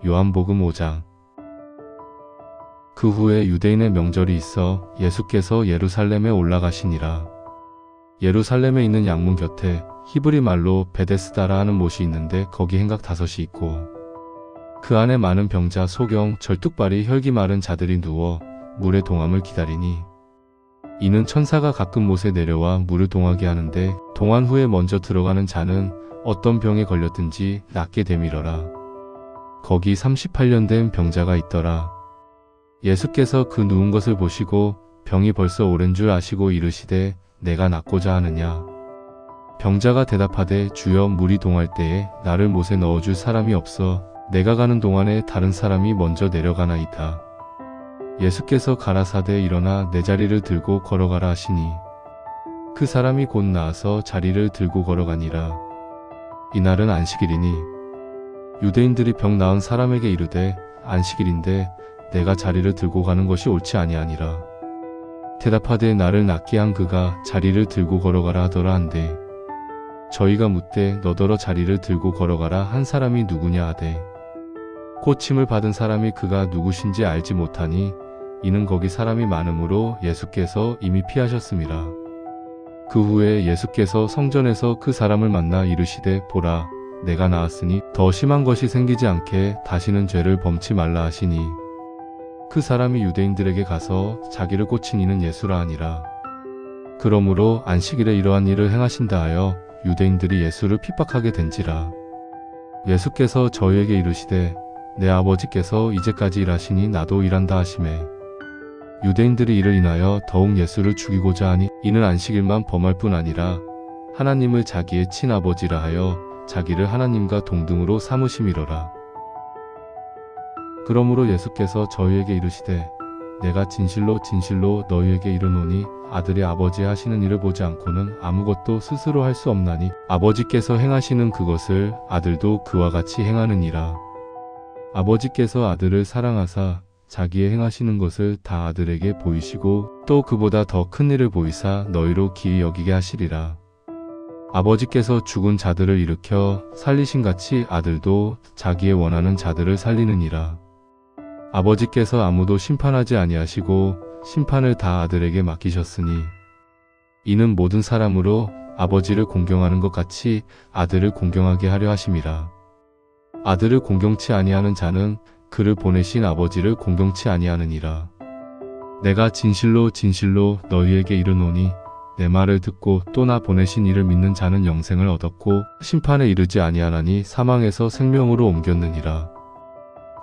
요한복음 5장. 그 후에 유대인의 명절이 있어 예수께서 예루살렘에 올라가시니라. 예루살렘에 있는 양문 곁에 히브리 말로 베데스다라 하는 못이 있는데 거기 행각 5이 있고 그 안에 많은 병자, 소경, 절뚝발이 혈기 마른 자들이 누워 물의 동함을 기다리니 이는 천사가 가끔 못에 내려와 물을 동하게 하는데 동한 후에 먼저 들어가는 자는 어떤 병에 걸렸든지 낫게 되밀어라. 거기 38년 된 병자가 있더라. 예수께서 그 누운 것을 보시고 병이 벌써 오랜 줄 아시고 이르시되 내가 낫고자 하느냐. 병자가 대답하되 주여 물이 동할 때에 나를 못에 넣어줄 사람이 없어 내가 가는 동안에 다른 사람이 먼저 내려가나이다. 예수께서 가라사대 일어나 내 자리를 들고 걸어가라 하시니 그 사람이 곧 나아서 자리를 들고 걸어가니라. 이날은 안식일이니 유대인들이 병 나은 사람에게 이르되 안식일인데 내가 자리를 들고 가는 것이 옳지 아니하니라. 대답하되 나를 낫게 한 그가 자리를 들고 걸어가라 하더라 한데 저희가 묻되 너더러 자리를 들고 걸어가라 한 사람이 누구냐 하되 고침을 받은 사람이 그가 누구신지 알지 못하니 이는 거기 사람이 많으므로 예수께서 이미 피하셨음이라. 그 후에 예수께서 성전에서 그 사람을 만나 이르시되 보라 내가 나았으니 더 심한 것이 생기지 않게 다시는 죄를 범치 말라 하시니 그 사람이 유대인들에게 가서 자기를 고친 이는 예수라 하니라. 그러므로 안식일에 이러한 일을 행하신다 하여 유대인들이 예수를 핍박하게 된지라. 예수께서 저희에게 이르시되 내 아버지께서 이제까지 일하시니 나도 일한다 하시매 유대인들이 이를 인하여 더욱 예수를 죽이고자 하니 이는 안식일만 범할 뿐 아니라 하나님을 자기의 친아버지라 하여 자기를 하나님과 동등으로 삼으심이로라. 그러므로 예수께서 저희에게 이르시되 내가 진실로 진실로 너희에게 이르노니 아들이 아버지 하시는 일을 보지 않고는 아무것도 스스로 할 수 없나니 아버지께서 행하시는 그것을 아들도 그와 같이 행하느니라. 아버지께서 아들을 사랑하사 자기의 행하시는 것을 다 아들에게 보이시고 또 그보다 더 큰 일을 보이사 너희로 기이 여기게 하시리라. 아버지께서 죽은 자들을 일으켜 살리신같이 아들도 자기의 원하는 자들을 살리느니라. 아버지께서 아무도 심판하지 아니하시고 심판을 다 아들에게 맡기셨으니 이는 모든 사람으로 아버지를 공경하는 것 같이 아들을 공경하게 하려 하심이라. 아들을 공경치 아니하는 자는 그를 보내신 아버지를 공경치 아니하느니라. 내가 진실로 진실로 너희에게 이르노니 내 말을 듣고 또 나 보내신 이를 믿는 자는 영생을 얻었고 심판에 이르지 아니하나니 사망에서 생명으로 옮겼느니라.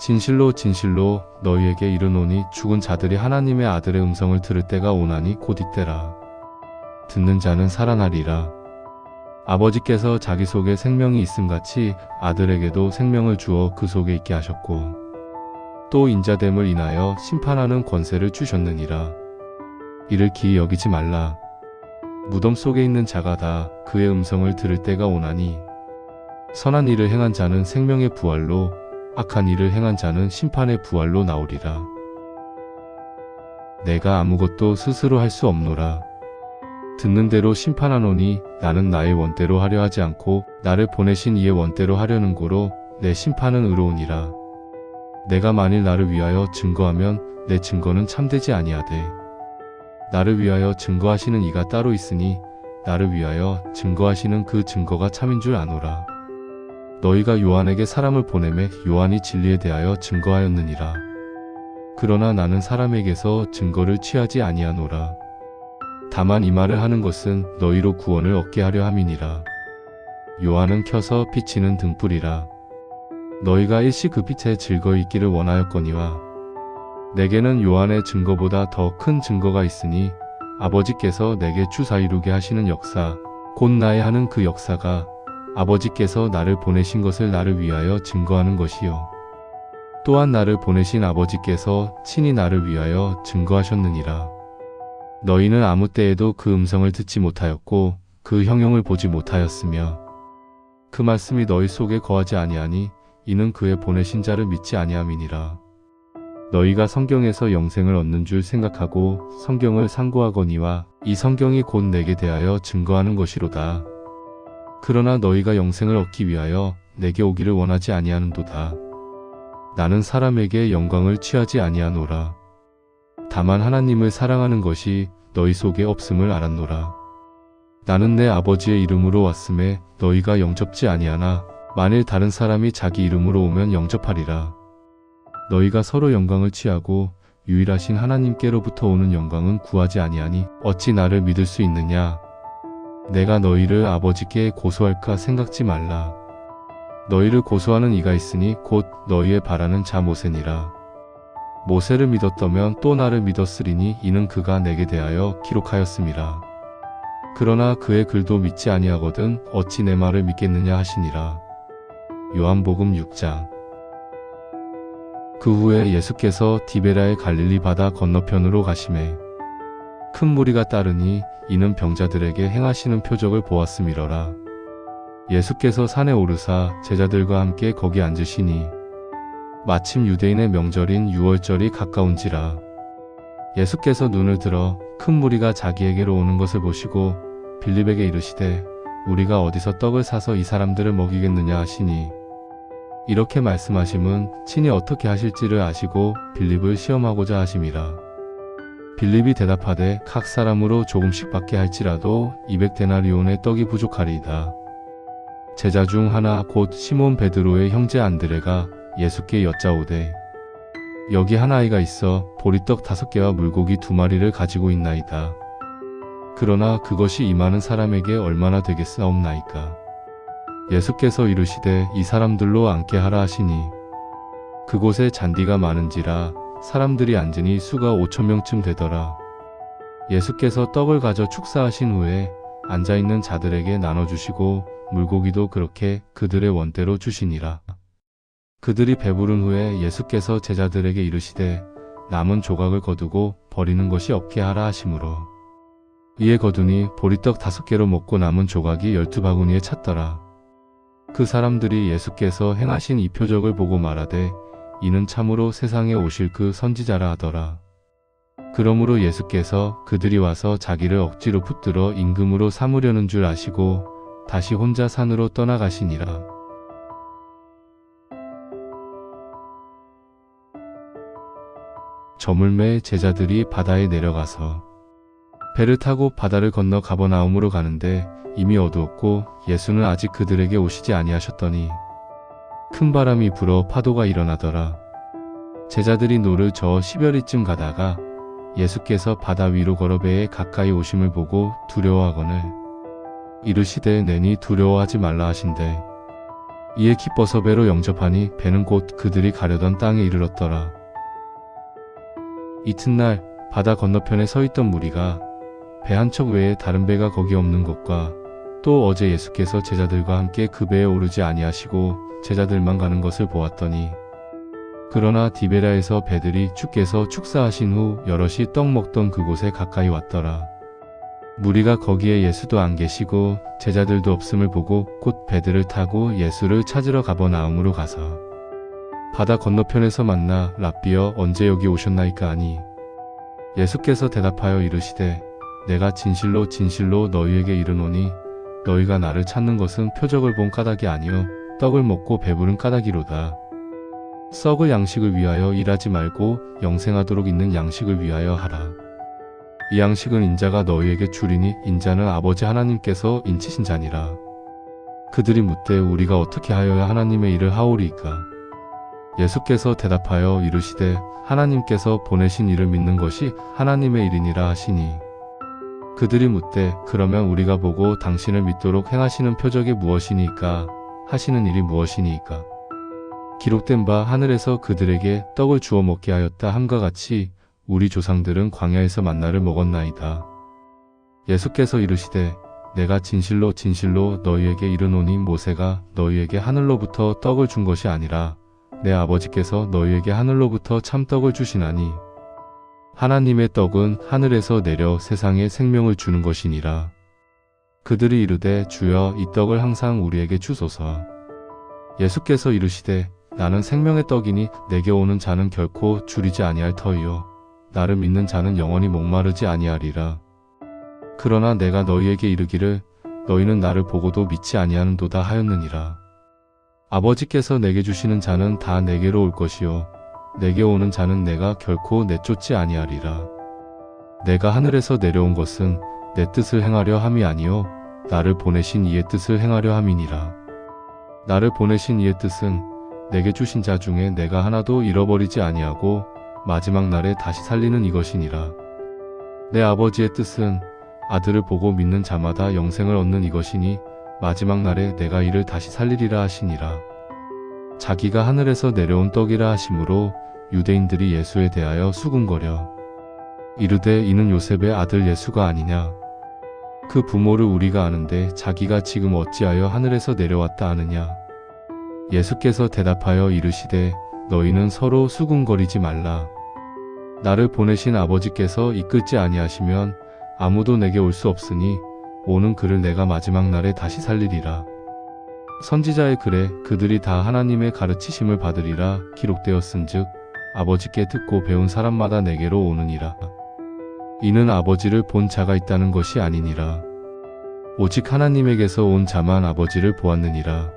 진실로 진실로 너희에게 이르노니 죽은 자들이 하나님의 아들의 음성을 들을 때가 오나니 곧 이때라. 듣는 자는 살아나리라. 아버지께서 자기 속에 생명이 있음같이 아들에게도 생명을 주어 그 속에 있게 하셨고 또 인자됨을 인하여 심판하는 권세를 주셨느니라. 이를 기이 여기지 말라. 무덤 속에 있는 자가 다 그의 음성을 들을 때가 오나니 선한 일을 행한 자는 생명의 부활로 악한 일을 행한 자는 심판의 부활로 나오리라. 내가 아무것도 스스로 할 수 없노라. 듣는 대로 심판하노니 나는 나의 원대로 하려 하지 않고 나를 보내신 이의 원대로 하려는 고로 내 심판은 의로우니라. 내가 만일 나를 위하여 증거하면 내 증거는 참되지 아니하되 나를 위하여 증거하시는 이가 따로 있으니 나를 위하여 증거하시는 그 증거가 참인 줄 아노라. 너희가 요한에게 사람을 보내매 요한이 진리에 대하여 증거하였느니라. 그러나 나는 사람에게서 증거를 취하지 아니하노라. 다만 이 말을 하는 것은 너희로 구원을 얻게 하려 함이니라. 요한은 켜서 비치는 등불이라. 너희가 일시 그 빛에 즐거이 있기를 원하였거니와 내게는 요한의 증거보다 더 큰 증거가 있으니 아버지께서 내게 주사 이루게 하시는 역사 곧 나의 하는 그 역사가 아버지께서 나를 보내신 것을 나를 위하여 증거하는 것이요 또한 나를 보내신 아버지께서 친히 나를 위하여 증거하셨느니라. 너희는 아무 때에도 그 음성을 듣지 못하였고 그 형용을 보지 못하였으며 그 말씀이 너희 속에 거하지 아니하니 이는 그의 보내신 자를 믿지 아니함이니라. 너희가 성경에서 영생을 얻는 줄 생각하고 성경을 상고하거니와 이 성경이 곧 내게 대하여 증거하는 것이로다. 그러나 너희가 영생을 얻기 위하여 내게 오기를 원하지 아니하는도다. 나는 사람에게 영광을 취하지 아니하노라. 다만 하나님을 사랑하는 것이 너희 속에 없음을 알았노라. 나는 내 아버지의 이름으로 왔음에 너희가 영접지 아니하나 만일 다른 사람이 자기 이름으로 오면 영접하리라. 너희가 서로 영광을 취하고 유일하신 하나님께로부터 오는 영광은 구하지 아니하니 어찌 나를 믿을 수 있느냐. 내가 너희를 아버지께 고소할까 생각지 말라. 너희를 고소하는 이가 있으니 곧 너희의 바라는 자 모세니라. 모세를 믿었다면 또 나를 믿었으리니 이는 그가 내게 대하여 기록하였음이라. 그러나 그의 글도 믿지 아니하거든 어찌 내 말을 믿겠느냐 하시니라. 요한복음 6장. 그 후에 예수께서 디베라의 갈릴리 바다 건너편으로 가시매 큰 무리가 따르니 이는 병자들에게 행하시는 표적을 보았음이러라. 예수께서 산에 오르사 제자들과 함께 거기 앉으시니 마침 유대인의 명절인 유월절이 가까운지라. 예수께서 눈을 들어 큰 무리가 자기에게로 오는 것을 보시고 빌립에게 이르시되 우리가 어디서 떡을 사서 이 사람들을 먹이겠느냐 하시니 이렇게 말씀하심은 친히 어떻게 하실지를 아시고 빌립을 시험하고자 하심이라. 빌립이 대답하되 각 사람으로 조금씩 받게 할지라도 200데나리온의 떡이 부족하리이다. 제자 중 하나 곧 시몬 베드로의 형제 안드레가 예수께 여짜오되 여기 한 아이가 있어 보리떡 5개와 물고기 2마리를 가지고 있나이다. 그러나 그것이 이 많은 사람에게 얼마나 되겠사옵나이까. 예수께서 이르시되 이 사람들로 앉게 하라 하시니 그곳에 잔디가 많은지라 사람들이 앉으니 수가 5,000명쯤 되더라. 예수께서 떡을 가져 축사하신 후에 앉아있는 자들에게 나눠주시고 물고기도 그렇게 그들의 원대로 주시니라. 그들이 배부른 후에 예수께서 제자들에게 이르시되 남은 조각을 거두고 버리는 것이 없게 하라 하시므로 이에 거두니 보리떡 5개로 먹고 남은 조각이 12바구니에 찼더라. 그 사람들이 예수께서 행하신 이 표적을 보고 말하되 이는 참으로 세상에 오실 그 선지자라 하더라. 그러므로 예수께서 그들이 와서 자기를 억지로 붙들어 임금으로 삼으려는 줄 아시고 다시 혼자 산으로 떠나가시니라. 저물매 제자들이 바다에 내려가서 배를 타고 바다를 건너 가버나움으로 가는데 이미 어두웠고 예수는 아직 그들에게 오시지 아니하셨더니 큰 바람이 불어 파도가 일어나더라. 제자들이 노를 저어 10여리쯤 가다가 예수께서 바다 위로 걸어 배에 가까이 오심을 보고 두려워하거늘 이르시되 내니 두려워하지 말라 하신대. 이에 기뻐서 배로 영접하니 배는 곧 그들이 가려던 땅에 이르렀더라. 이튿날 바다 건너편에 서 있던 무리가 배 한 척 외에 다른 배가 거기 없는 것과 또 어제 예수께서 제자들과 함께 그 배에 오르지 아니하시고 제자들만 가는 것을 보았더니 그러나 디베라에서 배들이 주께서 축사하신 후 여럿이 떡 먹던 그곳에 가까이 왔더라. 무리가 거기에 예수도 안 계시고 제자들도 없음을 보고 곧 배들을 타고 예수를 찾으러 가버나움으로 가서 바다 건너편에서 만나 랍비여 언제 여기 오셨나이까 하니 예수께서 대답하여 이르시되 내가 진실로 진실로 너희에게 이르노니 너희가 나를 찾는 것은 표적을 본 까닭이 아니요 떡을 먹고 배부른 까닭이로다. 썩을 양식을 위하여 일하지 말고 영생하도록 있는 양식을 위하여 하라. 이 양식은 인자가 너희에게 주리니 인자는 아버지 하나님께서 인치신 자니라. 그들이 묻되 우리가 어떻게 하여야 하나님의 일을 하오리이까. 예수께서 대답하여 이르시되 하나님께서 보내신 이를 믿는 것이 하나님의 일이니라 하시니 그들이 묻되 그러면 우리가 보고 당신을 믿도록 행하시는 표적이 무엇이니까 하시는 일이 무엇이니까. 기록된 바 하늘에서 그들에게 떡을 주어 먹게 하였다 함과 같이 우리 조상들은 광야에서 만나를 먹었나이다. 예수께서 이르시되 내가 진실로 진실로 너희에게 이르노니 모세가 너희에게 하늘로부터 떡을 준 것이 아니라 내 아버지께서 너희에게 하늘로부터 참떡을 주시나니 하나님의 떡은 하늘에서 내려 세상에 생명을 주는 것이니라. 그들이 이르되 주여 이 떡을 항상 우리에게 주소서. 예수께서 이르시되 나는 생명의 떡이니 내게 오는 자는 결코 줄이지 아니할 터이요 나를 믿는 자는 영원히 목마르지 아니하리라. 그러나 내가 너희에게 이르기를 너희는 나를 보고도 믿지 아니하는도다 하였느니라. 아버지께서 내게 주시는 자는 다 내게로 올 것이요 내게 오는 자는 내가 결코 내쫓지 아니하리라. 내가 하늘에서 내려온 것은 내 뜻을 행하려 함이 아니요 나를 보내신 이의 뜻을 행하려 함이니라. 나를 보내신 이의 뜻은 내게 주신 자 중에 내가 하나도 잃어버리지 아니하고 마지막 날에 다시 살리는 이것이니라. 내 아버지의 뜻은 아들을 보고 믿는 자마다 영생을 얻는 이것이니 마지막 날에 내가 이를 다시 살리리라 하시니라. 자기가 하늘에서 내려온 떡이라 하심으로 유대인들이 예수에 대하여 수군거려 이르되 이는 요셉의 아들 예수가 아니냐. 그 부모를 우리가 아는데 자기가 지금 어찌하여 하늘에서 내려왔다 하느냐. 예수께서 대답하여 이르시되 너희는 서로 수군거리지 말라. 나를 보내신 아버지께서 이끌지 아니하시면 아무도 내게 올 수 없으니 오는 그를 내가 마지막 날에 다시 살리리라. 선지자의 글에 그들이 다 하나님의 가르치심을 받으리라 기록되었은즉 아버지께 듣고 배운 사람마다 내게로 오느니라. 이는 아버지를 본 자가 있다는 것이 아니니라. 오직 하나님에게서 온 자만 아버지를 보았느니라.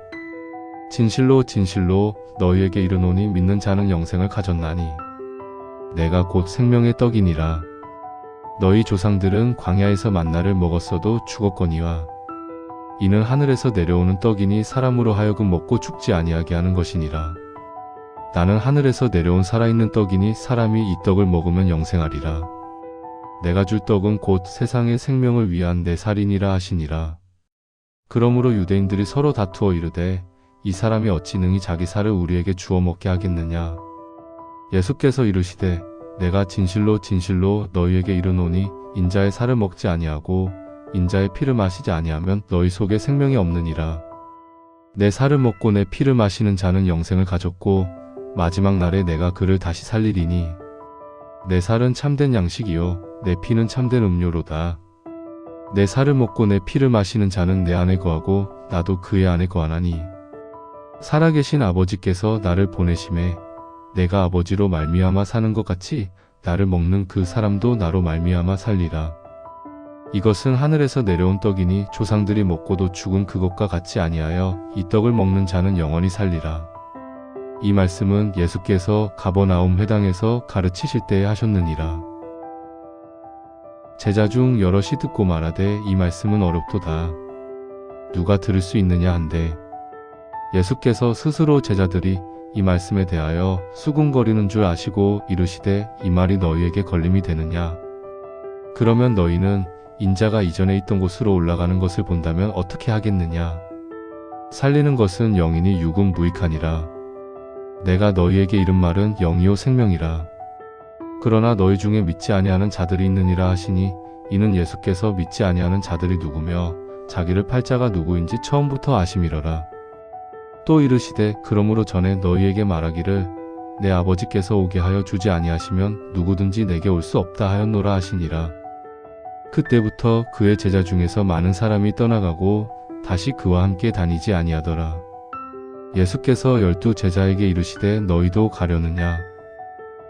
진실로 진실로 너희에게 이르노니 믿는 자는 영생을 가졌나니 내가 곧 생명의 떡이니라. 너희 조상들은 광야에서 만나를 먹었어도 죽었거니와 이는 하늘에서 내려오는 떡이니 사람으로 하여금 먹고 죽지 아니하게 하는 것이니라. 나는 하늘에서 내려온 살아있는 떡이니 사람이 이 떡을 먹으면 영생하리라. 내가 줄 떡은 곧 세상의 생명을 위한 내 살이니라 하시니라. 그러므로 유대인들이 서로 다투어 이르되 이 사람이 어찌 능히 자기 살을 우리에게 주어 먹게 하겠느냐. 예수께서 이르시되 내가 진실로 진실로 너희에게 이르노니 인자의 살을 먹지 아니하고 인자의 피를 마시지 아니하면 너희 속에 생명이 없느니라. 내 살을 먹고 내 피를 마시는 자는 영생을 가졌고 마지막 날에 내가 그를 다시 살리리니 내 살은 참된 양식이요 내 피는 참된 음료로다. 내 살을 먹고 내 피를 마시는 자는 내 안에 거하고 나도 그의 안에 거하나니 살아계신 아버지께서 나를 보내심에 내가 아버지로 말미암아 사는 것 같이 나를 먹는 그 사람도 나로 말미암아 살리라. 이것은 하늘에서 내려온 떡이니 조상들이 먹고도 죽은 그것과 같지 아니하여 이 떡을 먹는 자는 영원히 살리라. 이 말씀은 예수께서 가버나움 회당에서 가르치실 때에 하셨느니라. 제자 중 여럿이 듣고 말하되 이 말씀은 어렵도다. 누가 들을 수 있느냐 한데 예수께서 스스로 제자들이 이 말씀에 대하여 수군거리는 줄 아시고 이르시되 이 말이 너희에게 걸림이 되느냐. 그러면 너희는 인자가 이전에 있던 곳으로 올라가는 것을 본다면 어떻게 하겠느냐. 살리는 것은 영이니 육은 무익하니라. 내가 너희에게 이른 말은 영이요 생명이라. 그러나 너희 중에 믿지 아니하는 자들이 있느니라 하시니 이는 예수께서 믿지 아니하는 자들이 누구며 자기를 팔 자가 누구인지 처음부터 아심이러라. 또 이르시되 그러므로 전에 너희에게 말하기를 내 아버지께서 오게 하여 주지 아니하시면 누구든지 내게 올 수 없다 하였노라 하시니라. 그때부터 그의 제자 중에서 많은 사람이 떠나가고 다시 그와 함께 다니지 아니하더라. 예수께서 12 제자에게 이르시되 너희도 가려느냐.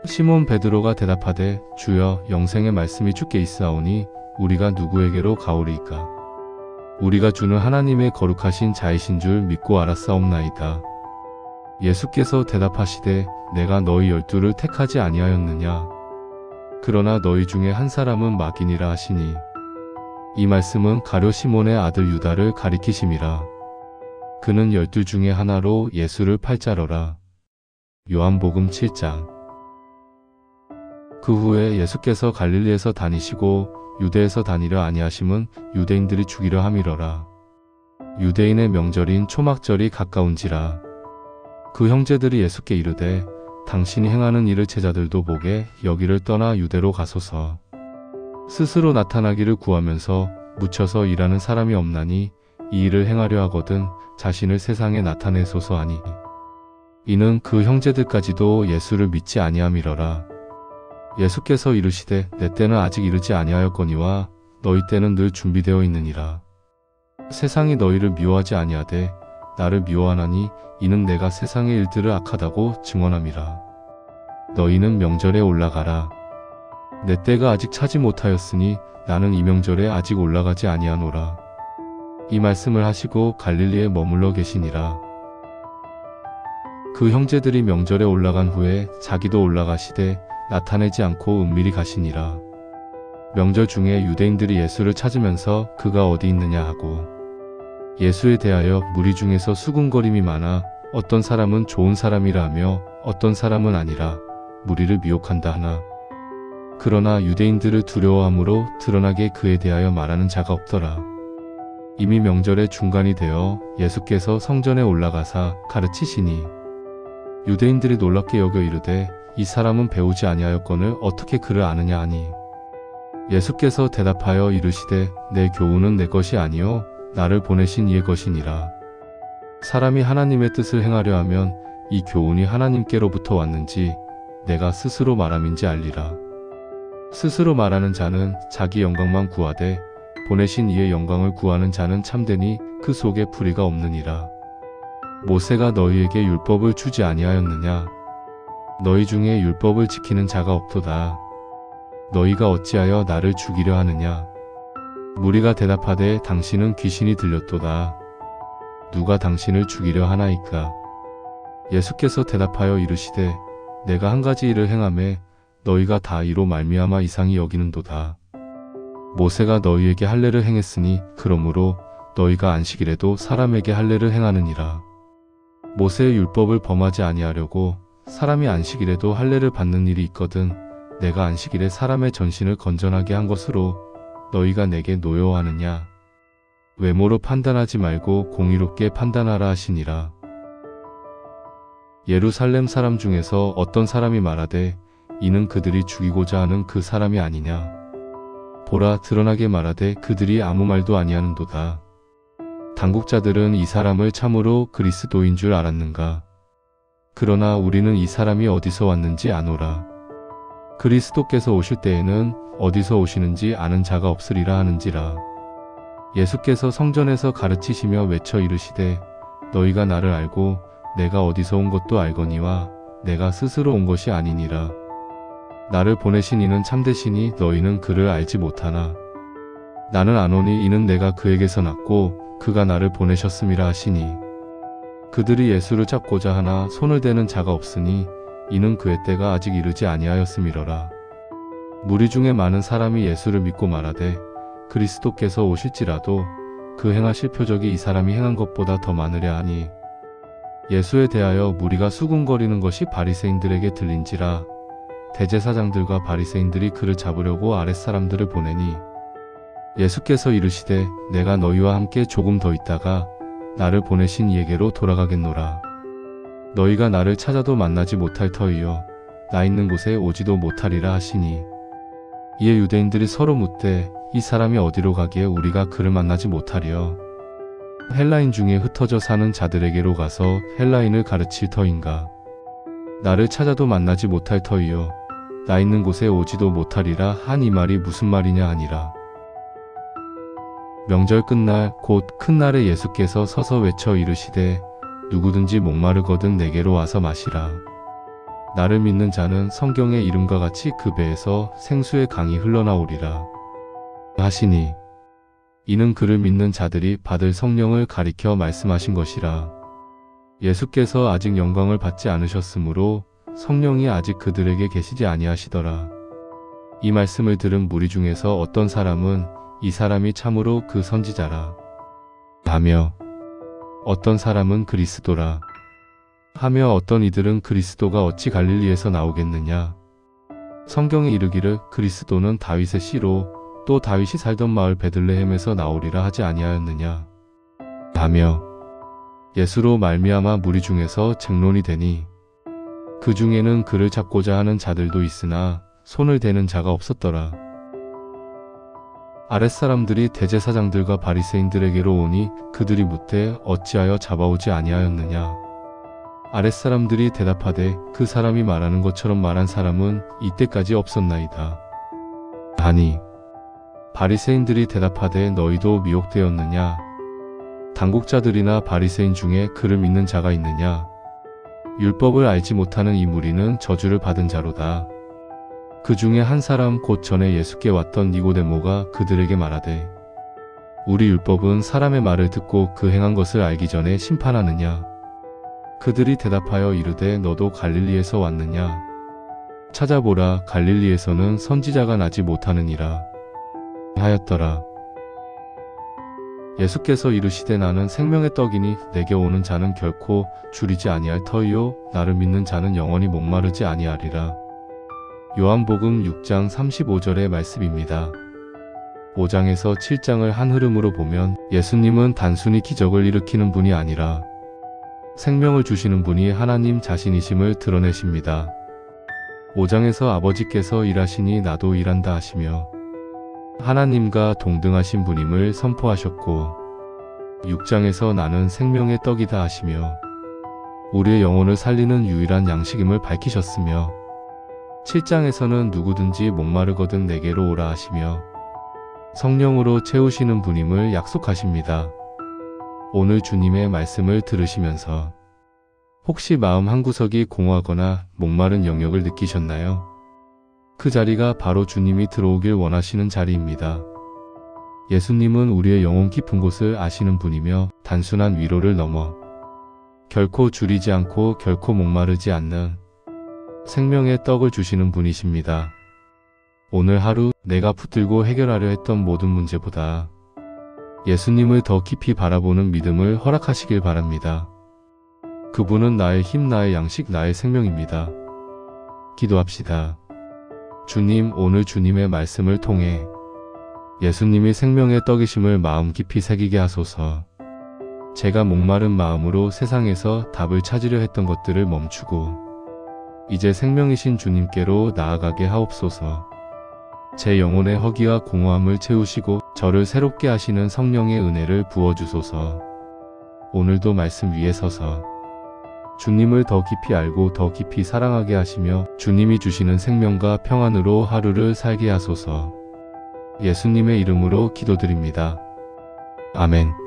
시몬 베드로가 대답하되 주여 영생의 말씀이 주께 있사오니 우리가 누구에게로 가오리이까. 우리가 주는 하나님의 거룩하신 자이신 줄 믿고 알았사옵나이다. 예수께서 대답하시되 내가 너희 12를 택하지 아니하였느냐. 그러나 너희 중에 한 사람은 마귀니라 하시니 이 말씀은 가룟 시몬의 아들 유다를 가리키심이라. 그는 12 중에 하나로 예수를 팔 자러라. 요한복음 7장. 그 후에 예수께서 갈릴리에서 다니시고 유대에서 다니려 아니하심은 유대인들이 죽이려 함이러라. 유대인의 명절인 초막절이 가까운지라. 그 형제들이 예수께 이르되 당신이 행하는 일을 제자들도 보게 여기를 떠나 유대로 가소서. 스스로 나타나기를 구하면서 묻혀서 일하는 사람이 없나니 이 일을 행하려 하거든 자신을 세상에 나타내소서 하니 이는 그 형제들까지도 예수를 믿지 아니함이러라. 예수께서 이르시되 내 때는 아직 이르지 아니하였거니와 너희 때는 늘 준비되어 있느니라. 세상이 너희를 미워하지 아니하되 나를 미워하나니 이는 내가 세상의 일들을 악하다고 증언함이라. 너희는 명절에 올라가라. 내 때가 아직 차지 못하였으니 나는 이 명절에 아직 올라가지 아니하노라. 이 말씀을 하시고 갈릴리에 머물러 계시니라. 그 형제들이 명절에 올라간 후에 자기도 올라가시되 나타내지 않고 은밀히 가시니라. 명절 중에 유대인들이 예수를 찾으면서 그가 어디 있느냐 하고 예수에 대하여 무리 중에서 수군거림이 많아 어떤 사람은 좋은 사람이라 하며 어떤 사람은 아니라 무리를 미혹한다 하나 그러나 유대인들을 두려워함으로 드러나게 그에 대하여 말하는 자가 없더라. 이미 명절의 중간이 되어 예수께서 성전에 올라가사 가르치시니 유대인들이 놀랍게 여겨 이르되 이 사람은 배우지 아니하였거늘 어떻게 그를 아느냐 하니 예수께서 대답하여 이르시되 내 교훈은 내 것이 아니요 나를 보내신 이의 것이니라. 사람이 하나님의 뜻을 행하려 하면 이 교훈이 하나님께로부터 왔는지 내가 스스로 말함인지 알리라. 스스로 말하는 자는 자기 영광만 구하되 보내신 이의 영광을 구하는 자는 참되니 그 속에 불의가 없느니라. 모세가 너희에게 율법을 주지 아니하였느냐? 너희 중에 율법을 지키는 자가 없도다. 너희가 어찌하여 나를 죽이려 하느냐? 무리가 대답하되 당신은 귀신이 들렸도다. 누가 당신을 죽이려 하나이까? 예수께서 대답하여 이르시되 내가 한 가지 일을 행하매 너희가 다 이로 말미암아 이상히 여기는도다. 모세가 너희에게 할례를 행했으니 그러므로 너희가 안식일에도 사람에게 할례를 행하느니라. 모세의 율법을 범하지 아니하려고 사람이 안식일에도 할례를 받는 일이 있거든 내가 안식일에 사람의 전신을 건전하게 한 것으로 너희가 내게 노여워하느냐? 외모로 판단하지 말고 공의롭게 판단하라 하시니라. 예루살렘 사람 중에서 어떤 사람이 말하되 이는 그들이 죽이고자 하는 그 사람이 아니냐? 보라 드러나게 말하되 그들이 아무 말도 아니하는도다. 당국자들은 이 사람을 참으로 그리스도인 줄 알았는가? 그러나 우리는 이 사람이 어디서 왔는지 아노라. 그리스도께서 오실 때에는 어디서 오시는지 아는 자가 없으리라 하는지라. 예수께서 성전에서 가르치시며 외쳐 이르시되 너희가 나를 알고 내가 어디서 온 것도 알거니와 내가 스스로 온 것이 아니니라. 나를 보내신 이는 참되시니 너희는 그를 알지 못하나 나는 아노니 이는 내가 그에게서 났고 그가 나를 보내셨음이라 하시니 그들이 예수를 잡고자 하나 손을 대는 자가 없으니 이는 그의 때가 아직 이르지 아니하였음이러라. 무리 중에 많은 사람이 예수를 믿고 말하되 그리스도께서 오실지라도 그 행하실 표적이 이 사람이 행한 것보다 더 많으랴 하니 예수에 대하여 무리가 수군거리는 것이 바리새인들에게 들린지라. 대제사장들과 바리새인들이 그를 잡으려고 아랫사람들을 보내니 예수께서 이르시되 내가 너희와 함께 조금 더 있다가 나를 보내신 이에게로 돌아가겠노라. 너희가 나를 찾아도 만나지 못할 터이요 나 있는 곳에 오지도 못하리라 하시니 이에 유대인들이 서로 묻되 이 사람이 어디로 가기에 우리가 그를 만나지 못하리요? 헬라인 중에 흩어져 사는 자들에게로 가서 헬라인을 가르칠 터인가? 나를 찾아도 만나지 못할 터이요 나 있는 곳에 오지도 못하리라 한 이 말이 무슨 말이냐 하니라. 명절 끝날 곧 큰 날에 예수께서 서서 외쳐 이르시되 누구든지 목마르거든 내게로 와서 마시라. 나를 믿는 자는 성경의 이름과 같이 그 배에서 생수의 강이 흘러나오리라 하시니 이는 그를 믿는 자들이 받을 성령을 가리켜 말씀하신 것이라. 예수께서 아직 영광을 받지 않으셨으므로 성령이 아직 그들에게 계시지 아니하시더라. 이 말씀을 들은 무리 중에서 어떤 사람은 이 사람이 참으로 그 선지자라 하며 어떤 사람은 그리스도라 하며 어떤 이들은 그리스도가 어찌 갈릴리에서 나오겠느냐? 성경에 이르기를 그리스도는 다윗의 씨로 또 다윗이 살던 마을 베들레헴에서 나오리라 하지 아니하였느냐? 하며 예수로 말미암아 무리 중에서 쟁론이 되니 그 중에는 그를 잡고자 하는 자들도 있으나 손을 대는 자가 없었더라. 아랫사람들이 대제사장들과 바리새인들에게로 오니 그들이 묻되 어찌하여 잡아오지 아니하였느냐? 아랫사람들이 대답하되 그 사람이 말하는 것처럼 말한 사람은 이때까지 없었나이다 하니 바리새인들이 대답하되 너희도 미혹되었느냐? 당국자들이나 바리새인 중에 그를 믿는 자가 있느냐? 율법을 알지 못하는 이 무리는 저주를 받은 자로다. 그 중에 한 사람 곧 전에 예수께 왔던 니고데모가 그들에게 말하되 우리 율법은 사람의 말을 듣고 그 행한 것을 알기 전에 심판하느냐? 그들이 대답하여 이르되 너도 갈릴리에서 왔느냐? 찾아보라, 갈릴리에서는 선지자가 나지 못하느니라 하였더라. 예수께서 이르시되 나는 생명의 떡이니 내게 오는 자는 결코 줄이지 아니할 터이요 나를 믿는 자는 영원히 목마르지 아니하리라. 요한복음 6장 35절의 말씀입니다. 5장에서 7장을 한 흐름으로 보면 예수님은 단순히 기적을 일으키는 분이 아니라 생명을 주시는 분이 하나님 자신이심을 드러내십니다. 5장에서 아버지께서 일하시니 나도 일한다 하시며 하나님과 동등하신 분임을 선포하셨고 6장에서 나는 생명의 떡이다 하시며 우리의 영혼을 살리는 유일한 양식임을 밝히셨으며 7장에서는 누구든지 목마르거든 내게로 오라 하시며 성령으로 채우시는 분임을 약속하십니다. 오늘 주님의 말씀을 들으시면서 혹시 마음 한구석이 공허하거나 목마른 영역을 느끼셨나요? 그 자리가 바로 주님이 들어오길 원하시는 자리입니다. 예수님은 우리의 영혼 깊은 곳을 아시는 분이며 단순한 위로를 넘어 결코 줄이지 않고 결코 목마르지 않는 생명의 떡을 주시는 분이십니다. 오늘 하루 내가 붙들고 해결하려 했던 모든 문제보다 예수님을 더 깊이 바라보는 믿음을 허락하시길 바랍니다. 그분은 나의 힘, 나의 양식, 나의 생명입니다. 기도합시다. 주님, 오늘 주님의 말씀을 통해 예수님이 생명의 떡이심을 마음 깊이 새기게 하소서. 제가 목마른 마음으로 세상에서 답을 찾으려 했던 것들을 멈추고 이제 생명이신 주님께로 나아가게 하옵소서. 제 영혼의 허기와 공허함을 채우시고 저를 새롭게 하시는 성령의 은혜를 부어주소서. 오늘도 말씀 위에 서서 주님을 더 깊이 알고 더 깊이 사랑하게 하시며 주님이 주시는 생명과 평안으로 하루를 살게 하소서. 예수님의 이름으로 기도드립니다. 아멘.